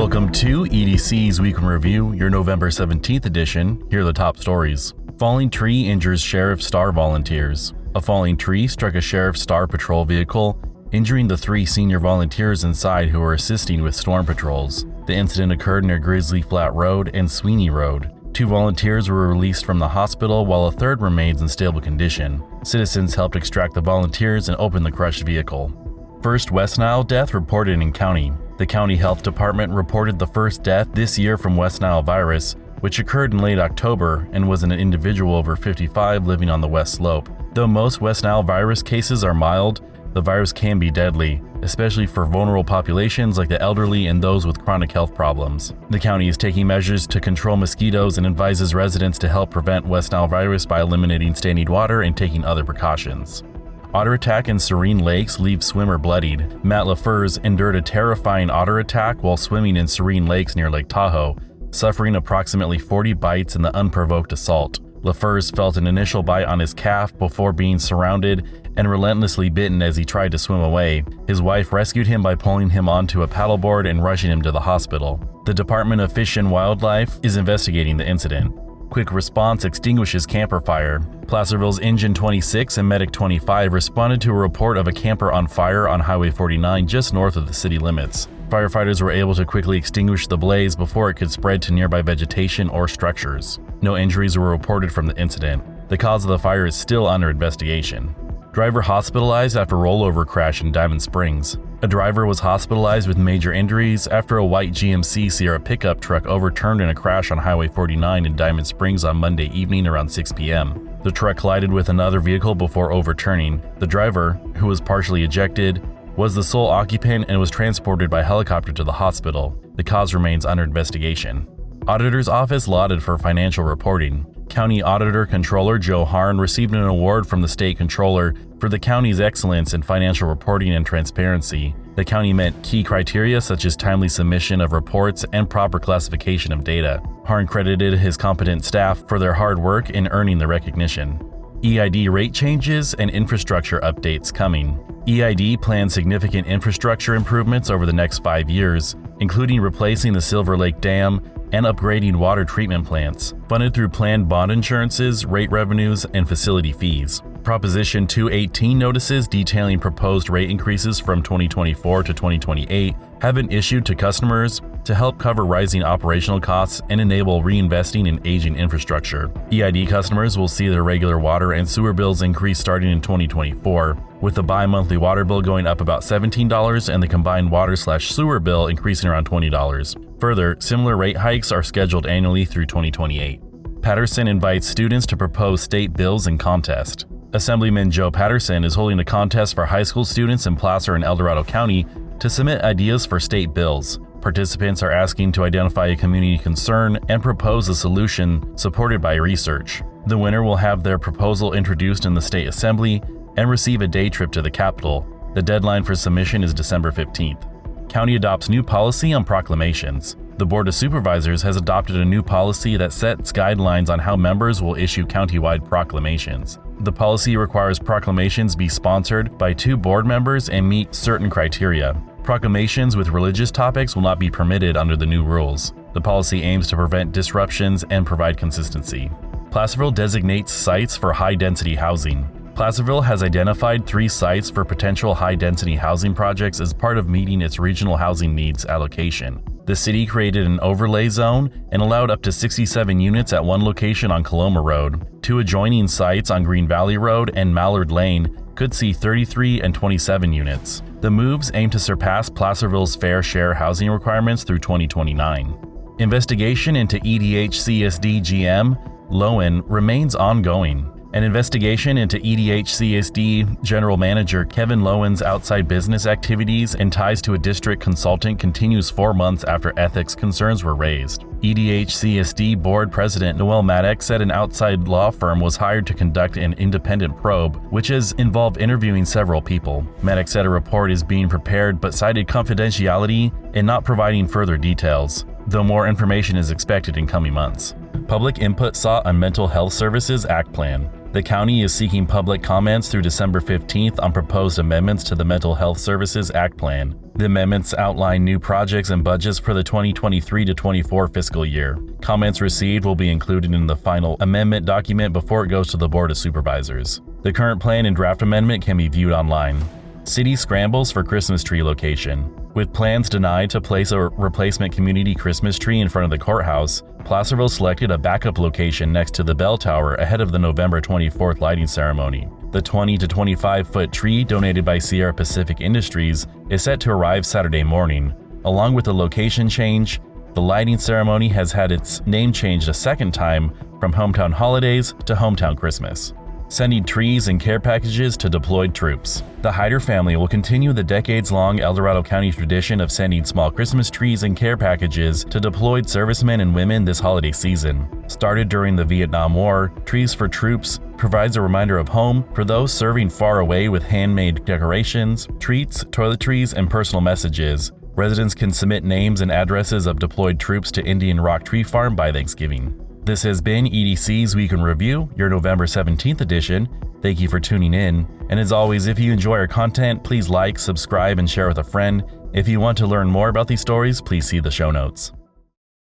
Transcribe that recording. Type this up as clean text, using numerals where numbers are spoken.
Welcome to EDC's Week in Review, your November 17th edition. Here are the top stories. Falling tree injures Sheriff Star volunteers. A falling tree struck a Sheriff Star patrol vehicle, injuring the 3 senior volunteers inside who were assisting with storm patrols. The incident occurred near Grizzly Flat Road and Sweeney Road. 2 volunteers were released from the hospital while a third remains in stable condition. Citizens helped extract the volunteers and open the crushed vehicle. First West Nile death reported in county. The county health department reported the first death this year from West Nile virus, which occurred in late October and was an individual over 55 living on the west slope. Though most West Nile virus cases are mild, the virus can be deadly, especially for vulnerable populations like the elderly and those with chronic health problems. The county is taking measures to control mosquitoes and advises residents to help prevent West Nile virus by eliminating stagnant water and taking other precautions. Otter attack in Serene lakes leaves swimmer bloodied. Matt LaFurs endured a terrifying otter attack while swimming in Serene lakes near Lake Tahoe, suffering approximately 40 bites in the unprovoked assault. LaFurs felt an initial bite on his calf before being surrounded and relentlessly bitten as he tried to swim away. His wife rescued him by pulling him onto a paddleboard and rushing him to the hospital. The Department of Fish and Wildlife is investigating the incident. Quick response extinguishes camper fire. Placerville's Engine 26 and Medic 25 responded to a report of a camper on fire on Highway 49 just north of the city limits. Firefighters were able to quickly extinguish the blaze before it could spread to nearby vegetation or structures. No injuries were reported from the incident. The cause of the fire is still under investigation. Driver hospitalized after rollover crash in Diamond Springs. A driver was hospitalized with major injuries after a white GMC Sierra pickup truck overturned in a crash on Highway 49 in Diamond Springs on Monday evening around 6 p.m. The truck collided with another vehicle before overturning. The driver, who was partially ejected, was the sole occupant and was transported by helicopter to the hospital. The cause remains under investigation. Auditor's office lauded for financial reporting. County Auditor Controller Joe Harn received an award from the State Controller for the county's excellence in financial reporting and transparency. The county met key criteria such as timely submission of reports and proper classification of data. Harn credited his competent staff for their hard work in earning the recognition. EID rate changes and infrastructure updates coming. EID plans significant infrastructure improvements over the next 5 years, including replacing the Silver Lake Dam and upgrading water treatment plants, funded through planned bond insurances, rate revenues, and facility fees. Proposition 218 notices detailing proposed rate increases from 2024 to 2028 have been issued to customers to help cover rising operational costs and enable reinvesting in aging infrastructure. EID customers will see their regular water and sewer bills increase starting in 2024, with the bi-monthly water bill going up about $17 and the combined water/sewer bill increasing around $20. Further, similar rate hikes are scheduled annually through 2028. Patterson invites students to propose state bills and contest. Assemblyman Joe Patterson is holding a contest for high school students in Placer and El Dorado County to submit ideas for state bills. Participants are asking to identify a community concern and propose a solution supported by research. The winner will have their proposal introduced in the state assembly and receive a day trip to the Capitol. The deadline for submission is December 15th. County adopts new policy on proclamations. The Board of Supervisors has adopted a new policy that sets guidelines on how members will issue countywide proclamations. The policy requires proclamations be sponsored by 2 board members and meet certain criteria. Proclamations with religious topics will not be permitted under the new rules. The policy aims to prevent disruptions and provide consistency. Placerville designates sites for high-density housing. Placerville has identified 3 sites for potential high-density housing projects as part of meeting its regional housing needs allocation. The city created an overlay zone and allowed up to 67 units at one location on Coloma Road. 2 adjoining sites on Green Valley Road and Mallard Lane could see 33 and 27 units. The moves aim to surpass Placerville's fair share housing requirements through 2029. Investigation into EDHCSD GM Loewen remains ongoing. An investigation into EDHCSD General Manager Kevin Loewen's outside business activities and ties to a district consultant continues 4 months after ethics concerns were raised. EDHCSD Board President Noel Maddox said an outside law firm was hired to conduct an independent probe, which has involved interviewing several people. Maddox said a report is being prepared but cited confidentiality and not providing further details, though more information is expected in coming months. Public input sought on Mental Health Services Act Plan. The county is seeking public comments through December 15th on proposed amendments to the Mental Health Services Act Plan. The amendments outline new projects and budgets for the 2023-24 fiscal year. Comments received will be included in the final amendment document before it goes to the Board of Supervisors. The current plan and draft amendment can be viewed online. City scrambles for Christmas tree location. With plans denied to place a replacement community Christmas tree in front of the courthouse, Placerville selected a backup location next to the bell tower ahead of the November 24th lighting ceremony. The 20 to 25-foot tree donated by Sierra Pacific Industries is set to arrive Saturday morning. Along with the location change, the lighting ceremony has had its name changed a second time from Hometown Holidays to Hometown Christmas. Sending trees and care packages to deployed troops. The Hyder family will continue the decades-long El Dorado County tradition of sending small Christmas trees and care packages to deployed servicemen and women this holiday season. Started during the Vietnam War, Trees for Troops provides a reminder of home for those serving far away with handmade decorations, treats, toiletries, and personal messages. Residents can submit names and addresses of deployed troops to Indian Rock Tree Farm by Thanksgiving. This has been EDC's Week in Review, your November 17th edition. Thank you for tuning in. And as always, if you enjoy our content, please like, subscribe, and share with a friend. If you want to learn more about these stories, please see the show notes.